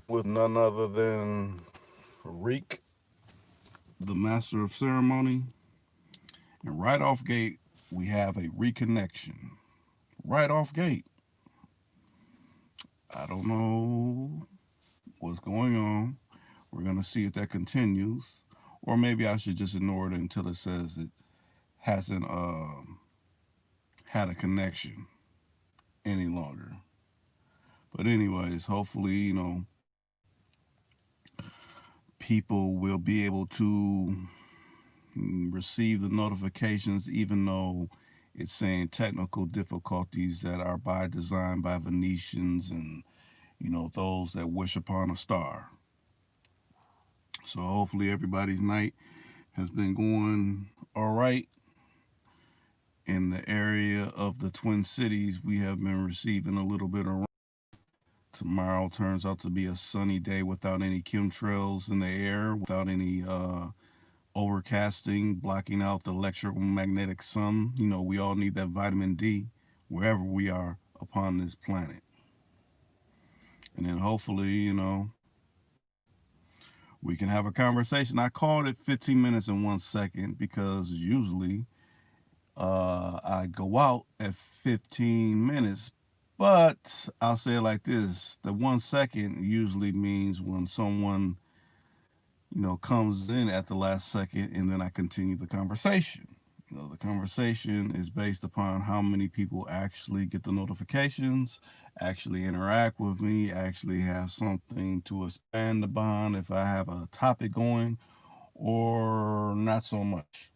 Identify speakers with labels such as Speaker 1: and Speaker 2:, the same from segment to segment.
Speaker 1: with none other than Reek, the master of ceremony. And right off gate, we have a reconnection. Right off gate. I don't know what's going on. We're going to see if that continues. Or maybe I should just ignore it until it says it hasn't had a connection any longer. But, anyways, hopefully, people will be able to receive the notifications, even though it's saying technical difficulties that are by design by Venetians and those that wish upon a star. So hopefully everybody's night has been going all right. In the area of the Twin Cities, we have been receiving a little bit of rain. Tomorrow turns out to be a sunny day without any chemtrails in the air, without any overcasting, blocking out the electromagnetic sun. We all need that vitamin D wherever we are upon this planet. And then hopefully, we can have a conversation. I called it 15 minutes and 1 second because usually I go out at 15 minutes. But I'll say it like this: the 1 second usually means when someone, comes in at the last second, and then I continue the conversation. The conversation is based upon how many people actually get the notifications, actually interact with me, actually have something to expand upon if I have a topic going, or not so much.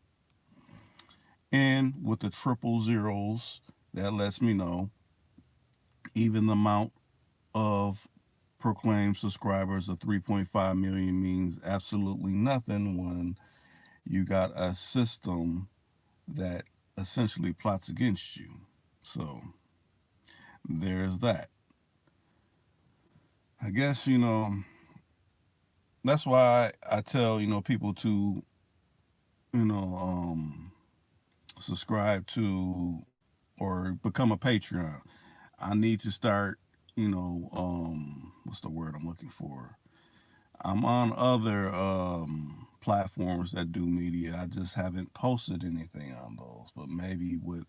Speaker 1: And with the triple zeros, that lets me know even the amount of proclaimed subscribers of 3.5 million means absolutely nothing when you got a system that essentially plots against you. So there's that. I guess, that's why I tell, people to, you know, um, subscribe to or become a Patreon. I need to start, what's the word I'm looking for? I'm on other platforms that do media. I just haven't posted anything on those. But maybe with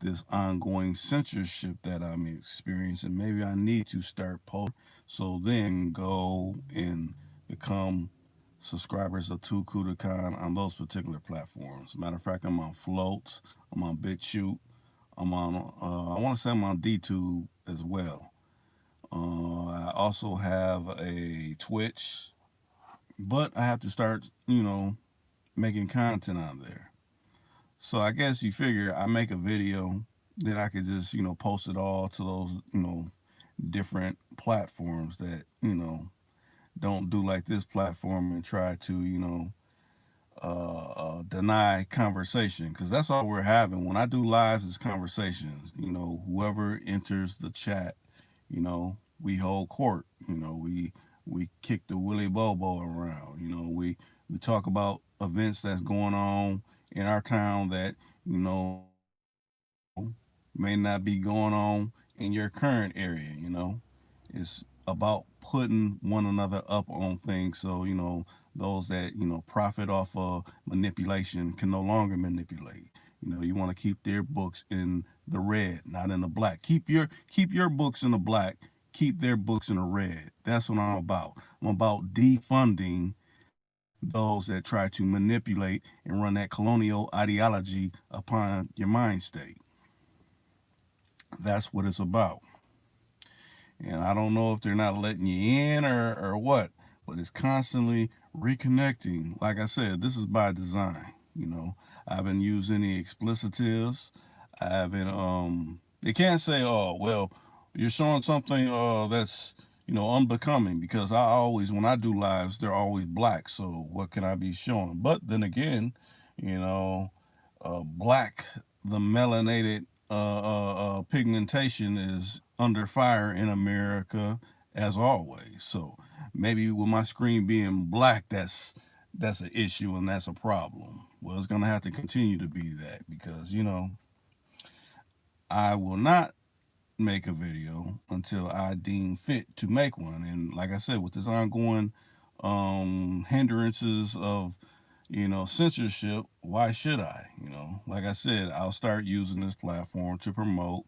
Speaker 1: this ongoing censorship that I'm experiencing, maybe I need to start posting so then go and become subscribers of Two Kudakan on those particular platforms. Matter of fact, I'm on Floats, I'm on BitChute, I'm on, I want to say I'm on DTube as well. I also have a Twitch, but I have to start, making content on there. So I guess you figure I make a video, then I could just, post it all to those, different platforms that, don't do like this platform and try to, deny conversation, because that's all we're having. When I do lives, it's conversations. Whoever enters the chat, we hold court. We kick the Willy Bobo around. We talk about events that's going on in our town that may not be going on in your current area. It's about putting one another up on things so those that profit off of manipulation can no longer manipulate. You want to keep their books in the red, not in the black. Keep your books in the black, keep their books in the red. That's what I'm about. I'm about defunding those that try to manipulate and run that colonial ideology upon your mind state. That's what it's about. And I don't know if they're not letting you in or what, but it's constantly reconnecting. Like I said, this is by design. I haven't used any explicitives. I haven't they can't say, oh well, you're showing something that's unbecoming, because I always, when I do lives, they're always black. So what can I be showing? But then again, you know, black, the melanated pigmentation is under fire in America as always. So maybe with my screen being black, that's an issue and that's a problem. Well, it's gonna have to continue to be that, because I will not make a video until I deem fit to make one. And like I said, with this ongoing hindrances of censorship, why should I? Like I said, I'll start using this platform to promote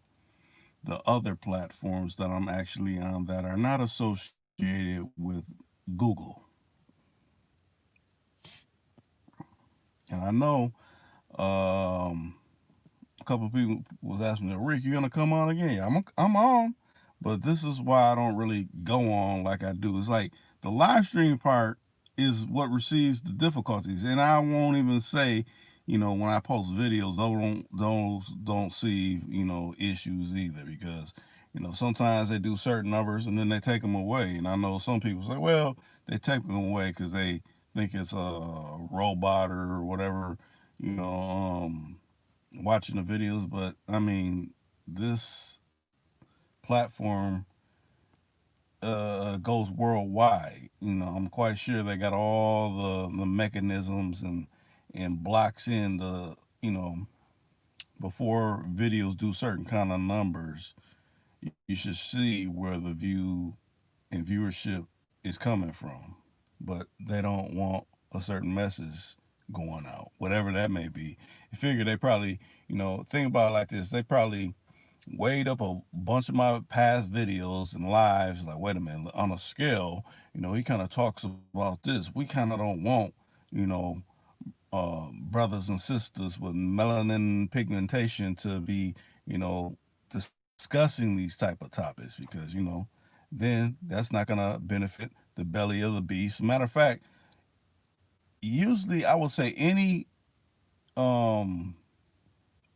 Speaker 1: the other platforms that I'm actually on that are not associated with Google. And I know a couple of people was asking me, Rick, you gonna come on again? Yeah, I'm on, but this is why I don't really go on like I do. It's like the live stream part is what receives the difficulties, and I won't even say, when I post videos, those don't see issues either because sometimes they do certain numbers and then they take them away, and I know some people say, well, they take them away because they think it's a robot or whatever, you know. Watching the videos, but I mean, this platform goes worldwide. I'm quite sure they got all the mechanisms and blocks in the before videos do certain kind of numbers. You should see where the view and viewership is coming from, but they don't want a certain message going out, whatever that may be. You figure they probably, think about it like this, they probably weighed up a bunch of my past videos and lives, like, wait a minute, on a scale, he kind of talks about this. We kind of don't want, you know, brothers and sisters with melanin pigmentation to be, discussing these type of topics because, then that's not going to benefit the belly of the beast. Matter of fact, usually I would say um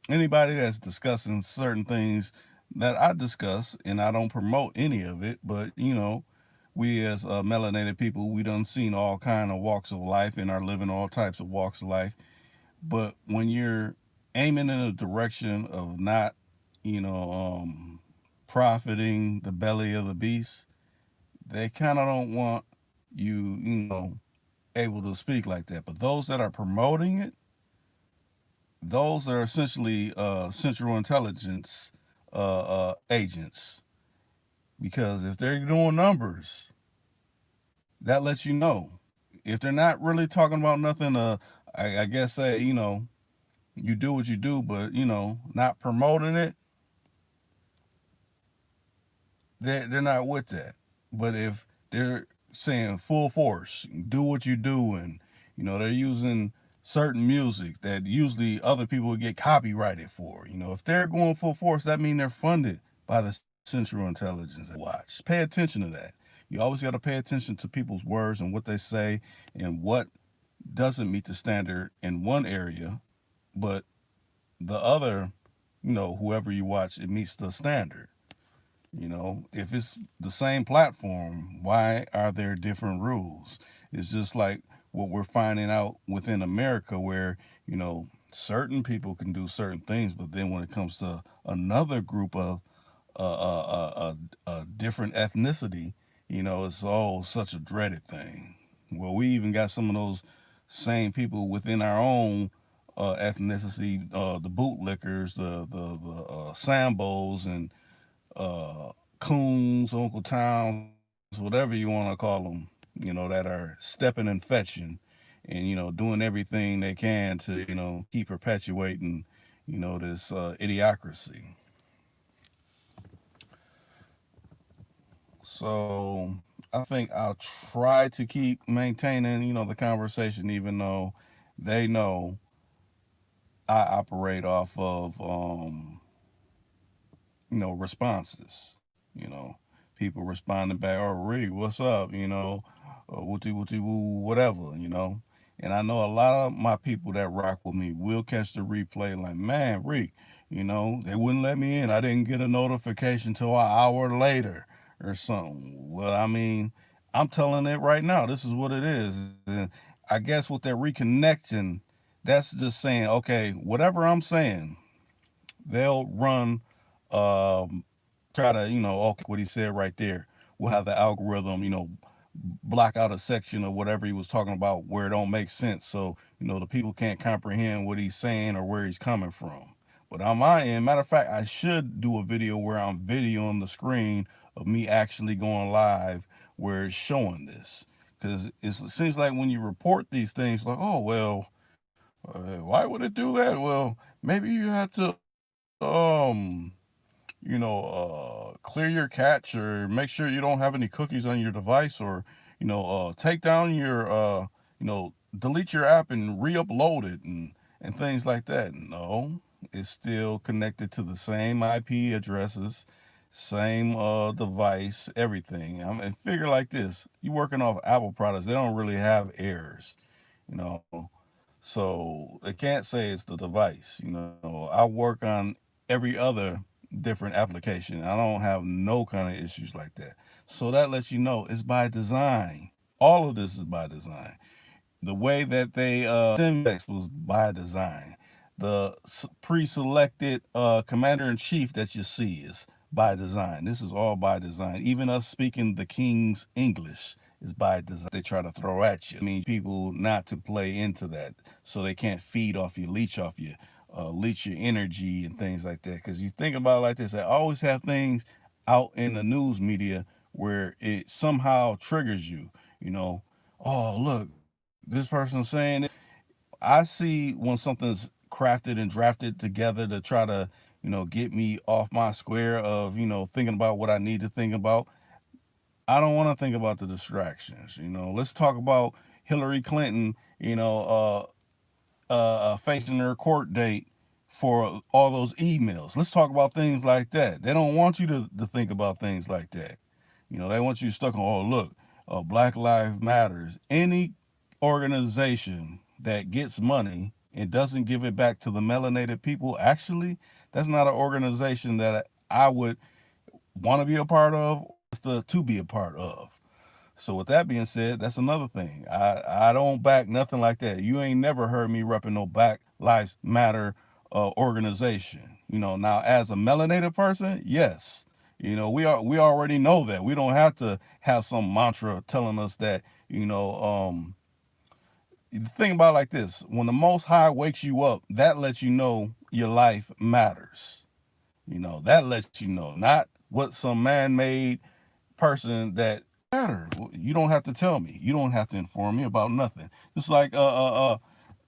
Speaker 1: anybody that's discussing certain things that I discuss, and I don't promote any of it, but we as melanated people, we done seen all kind of walks of life and are living all types of walks of life. But when you're aiming in a direction of not, you know, profiting the belly of the beast, they kind of don't want you able to speak like that. But those that are promoting it, those are essentially central intelligence agents. Because if they're doing numbers, that lets you know. If they're not really talking about nothing, I guess say, you do what you do, but not promoting it, they're not with that. But if they're saying full force, do what you do, and they're using certain music that usually other people would get copyrighted for. If they're going full force, that means they're funded by the central intelligence. Watch, pay attention to that. You always got to pay attention to people's words and what they say and what doesn't meet the standard in one area, but the other, whoever you watch, it meets the standard. If it's the same platform, why are there different rules? It's just like what we're finding out within America, where, certain people can do certain things, but then when it comes to another group of a different ethnicity, it's all such a dreaded thing. Well, we even got some of those same people within our own ethnicity, the bootlickers, the Sambos, and Coons, Uncle Towns, whatever you want to call them, that are stepping and fetching and, doing everything they can to, keep perpetuating, this idiocracy. So I think I'll try to keep maintaining, the conversation, even though they know I operate off of, responses. People responding back, "Oh, Rick, what's up?" Wooty wooty woo, whatever. And I know a lot of my people that rock with me will catch the replay like, man, Rick, they wouldn't let me in. I didn't get a notification till an hour later or something. Well, I mean, I'm telling it right now. This is what it is. And I guess what they're reconnecting, that's just saying, okay, whatever I'm saying, they'll run try to, okay, what he said right there. We'll have the algorithm, block out a section of whatever he was talking about where it don't make sense. So, the people can't comprehend what he's saying or where he's coming from. But on my end, matter of fact, I should do a video where I'm videoing the screen of me actually going live where it's showing this. Because it seems like when you report these things, like, oh, well, why would it do that? Well, maybe you have to, clear your cache or make sure you don't have any cookies on your device, or, take down your, delete your app and re-upload it and things like that. No, it's still connected to the same IP addresses, same device, everything. I mean, figure like this: you working off Apple products, they don't really have errors, you know. So they can't say it's the device. I work on every other different application. I don't have no kind of issues like that. So that lets you know it's by design. All of this is by design. The way that they Simvex was by design. The pre-selected commander-in-chief that you see is by design. This is all by design. Even us speaking the king's English is by design. They try to throw at you. I mean, people not to play into that, so they can't feed off you, leech your energy and things like that. Because you think about it like this, I always have things out in the news media where it somehow triggers you. Oh, look, this person's saying it. I see when something's crafted and drafted together to try to, get me off my square of, thinking about what I need to think about. I don't want to think about the distractions. Let's talk about Hillary Clinton, facing her court date for all those emails. Let's talk about things like that. They don't want you to think about things like that. They want you stuck on, oh, look, Black Lives Matters. Any organization that gets money and doesn't give it back to the melanated people, actually, that's not an organization that I would want to be a part of, to be a part of. So with that being said, that's another thing. I don't back nothing like that. You ain't never heard me repping no Black Lives Matter organization. Now as a melanated person, yes. We already know that. We don't have to have some mantra telling us that, the thing about it like this: when the Most High wakes you up, that lets you know your life matters. That lets you know, not what some man-made person that matter. You don't have to tell me. You don't have to inform me about nothing. Just like Larry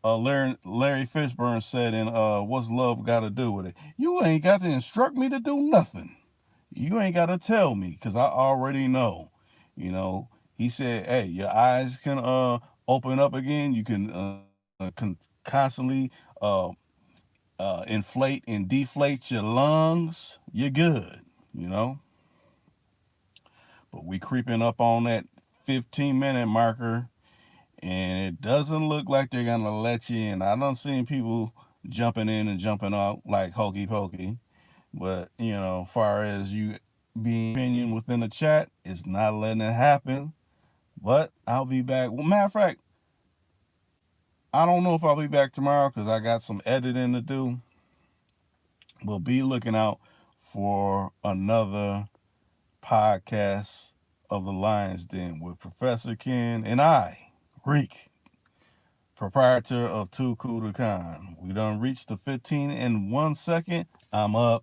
Speaker 1: Fishburne said in What's Love Got to Do with It? You ain't got to instruct me to do nothing. You ain't got to tell me, because I already know. He said, hey, your eyes can open up again. You can constantly inflate and deflate your lungs. You're good, But we creeping up on that 15-minute marker, and it doesn't look like they're going to let you in. I done seen people jumping in and jumping out like hokey pokey. But, far as you being opinion within the chat, it's not letting it happen. But I'll be back. Well, matter of fact, I don't know if I'll be back tomorrow because I got some editing to do. But be looking out for another podcast of the Lion's Den with Professor Ken and I, Reek, proprietor of Too Cool to Con. We done reached the 15 in 1 second. I'm up.